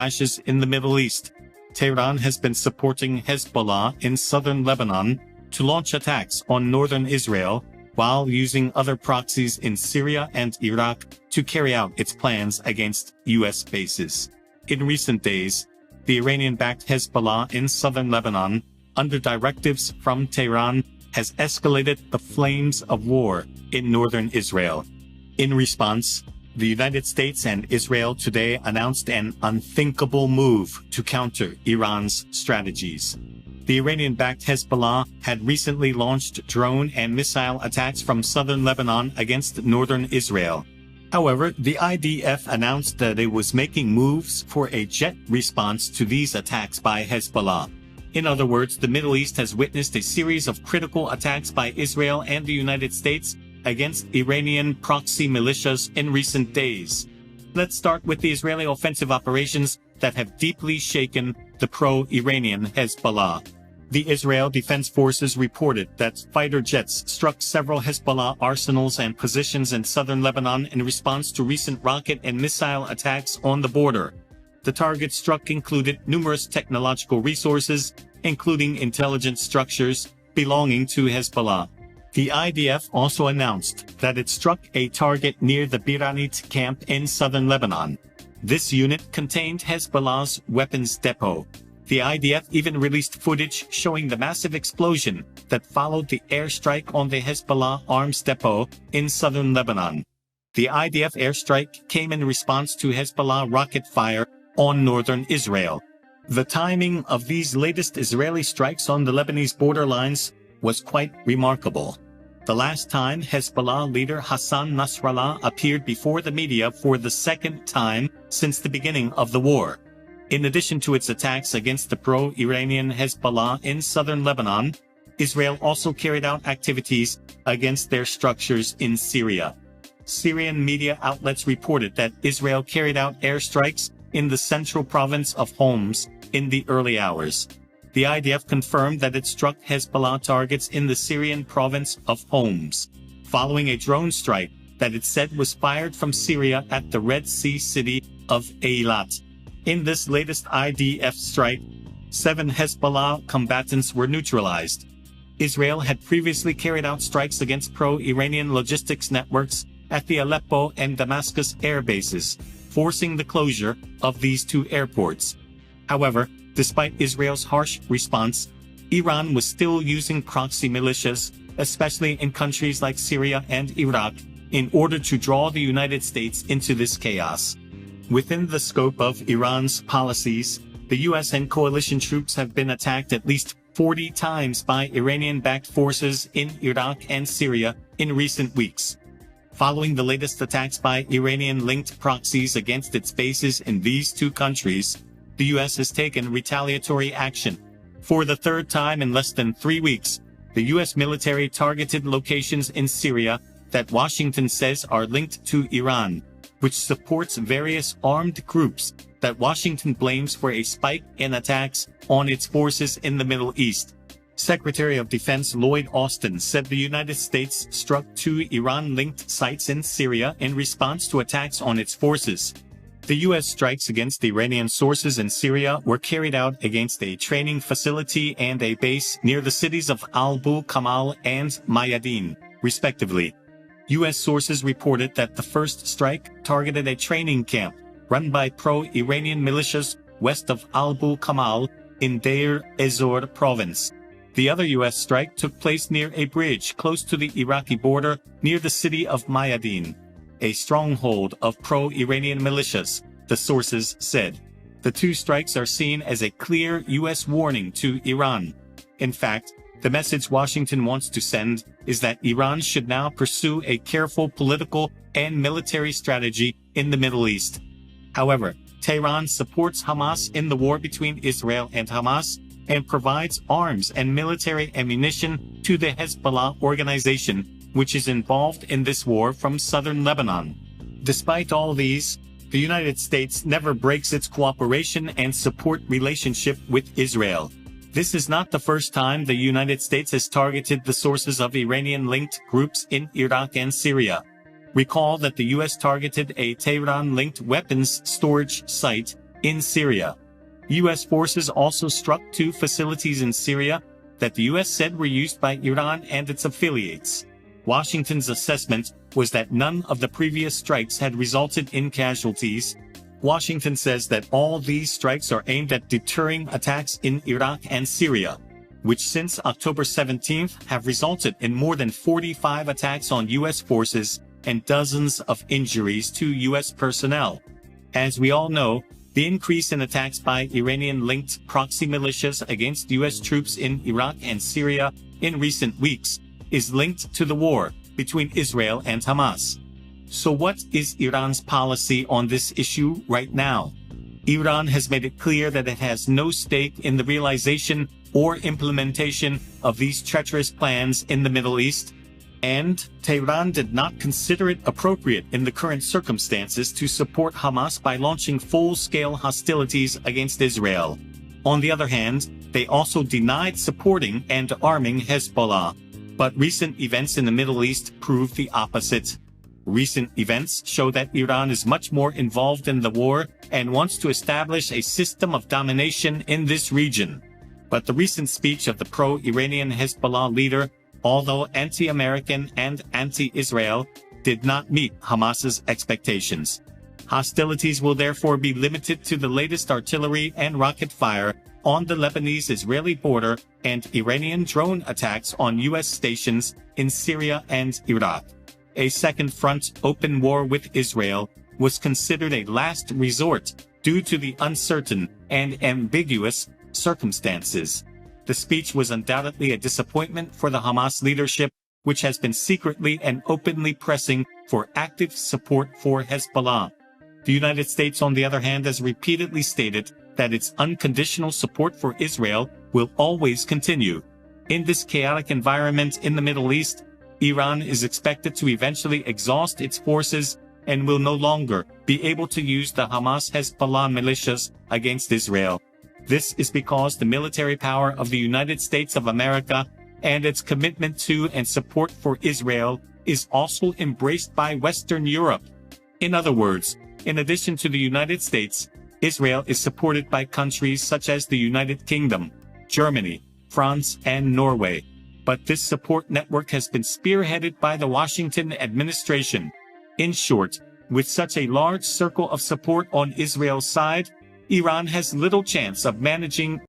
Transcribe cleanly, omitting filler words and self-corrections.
clashes in the Middle East. Tehran has been supporting Hezbollah in southern Lebanon to launch attacks on northern Israel, while using other proxies in Syria and Iraq to carry out its plans against U.S. bases. In recent days, the Iranian-backed Hezbollah in southern Lebanon, under directives from Tehran, has escalated the flames of war in northern Israel. In response, the United States and Israel today announced an unthinkable move to counter Iran's strategies. The Iranian-backed Hezbollah had recently launched drone and missile attacks from southern Lebanon against northern Israel. However, the IDF announced that it was making moves for a jet response to these attacks by Hezbollah. In other words, the Middle East has witnessed a series of critical attacks by Israel and the United States against Iranian proxy militias in recent days. Let's start with the Israeli offensive operations that have deeply shaken the pro-Iranian Hezbollah. The Israel Defense Forces reported that fighter jets struck several Hezbollah arsenals and positions in southern Lebanon in response to recent rocket and missile attacks on the border. The targets struck included numerous technological resources, including intelligence structures belonging to Hezbollah. The IDF also announced that it struck a target near the Biranit camp in southern Lebanon. This unit contained Hezbollah's weapons depot. The IDF even released footage showing the massive explosion that followed the airstrike on the Hezbollah arms depot in southern Lebanon. The IDF airstrike came in response to Hezbollah rocket fire on northern Israel. The timing of these latest Israeli strikes on the Lebanese borderlines was quite remarkable. The last time Hezbollah leader Hassan Nasrallah appeared before the media for the second time since the beginning of the war. In addition to its attacks against the pro-Iranian Hezbollah in southern Lebanon, Israel also carried out activities against their structures in Syria. Syrian media outlets reported that Israel carried out airstrikes in the central province of Homs in the early hours. The IDF confirmed that it struck Hezbollah targets in the Syrian province of Homs, following a drone strike that it said was fired from Syria at the Red Sea city of Eilat. In this latest IDF strike, 7 Hezbollah combatants were neutralized. Israel had previously carried out strikes against pro-Iranian logistics networks at the Aleppo and Damascus air bases, forcing the closure of these 2 airports. However, despite Israel's harsh response, Iran was still using proxy militias, especially in countries like Syria and Iraq, in order to draw the United States into this chaos. Within the scope of Iran's policies, the U.S. and coalition troops have been attacked at least 40 times by Iranian-backed forces in Iraq and Syria in recent weeks. Following the latest attacks by Iranian-linked proxies against its bases in these 2 countries, the U.S. has taken retaliatory action. For the third time in less than 3 weeks, the U.S. military targeted locations in Syria that Washington says are linked to Iran, which supports various armed groups that Washington blames for a spike in attacks on its forces in the Middle East. Secretary of Defense Lloyd Austin said the United States struck 2 Iran-linked sites in Syria in response to attacks on its forces. The U.S. strikes against Iranian sources in Syria were carried out against a training facility and a base near the cities of Abu Kamal and Mayadin, respectively. U.S. sources reported that the first strike targeted a training camp run by pro-Iranian militias west of Abu Kamal in Deir ez-Zor province. The other U.S. strike took place near a bridge close to the Iraqi border near the city of Mayadin, a stronghold of pro-Iranian militias, the sources said. The 2 strikes are seen as a clear U.S. warning to Iran. In fact, the message Washington wants to send is that Iran should now pursue a careful political and military strategy in the Middle East. However, Tehran supports Hamas in the war between Israel and Hamas and provides arms and military ammunition to the Hezbollah organization, which is involved in this war from southern Lebanon. Despite all these, the United States never breaks its cooperation and support relationship with Israel. This is not the first time the United States has targeted the sources of Iranian-linked groups in Iraq and Syria. Recall that the U.S. targeted a Tehran-linked weapons storage site in Syria. U.S. forces also struck 2 facilities in Syria that the U.S. said were used by Iran and its affiliates. Washington's assessment was that none of the previous strikes had resulted in casualties. Washington says that all these strikes are aimed at deterring attacks in Iraq and Syria, which since October 17th have resulted in more than 45 attacks on U.S. forces and dozens of injuries to U.S. personnel. As we all know, the increase in attacks by Iranian-linked proxy militias against U.S. troops in Iraq and Syria in recent weeks is linked to the war between Israel and Hamas. So what is Iran's policy on this issue right now? Iran has made it clear that it has no stake in the realization or implementation of these treacherous plans in the Middle East, and Tehran did not consider it appropriate in the current circumstances to support Hamas by launching full-scale hostilities against Israel. On the other hand, they also denied supporting and arming Hezbollah. But recent events in the Middle East prove the opposite. Recent events show that Iran is much more involved in the war and wants to establish a system of domination in this region. But the recent speech of the pro-Iranian Hezbollah leader, although anti-American and anti-Israel, did not meet Hamas's expectations. Hostilities will therefore be limited to the latest artillery and rocket fire on the Lebanese-Israeli border and Iranian drone attacks on U.S. stations in Syria and Iraq. A second front open war with Israel was considered a last resort due to the uncertain and ambiguous circumstances. The speech was undoubtedly a disappointment for the Hamas leadership, which has been secretly and openly pressing for active support for Hezbollah. The United States, on the other hand, has repeatedly stated that its unconditional support for Israel will always continue. In this chaotic environment in the Middle East, Iran is expected to eventually exhaust its forces and will no longer be able to use the Hamas-Hezbollah militias against Israel. This is because the military power of the United States of America and its commitment to and support for Israel is also embraced by Western Europe. In other words, in addition to the United States, Israel is supported by countries such as the United Kingdom, Germany, France, and Norway. But this support network has been spearheaded by the Washington administration. In short, with such a large circle of support on Israel's side, Iran has little chance of managing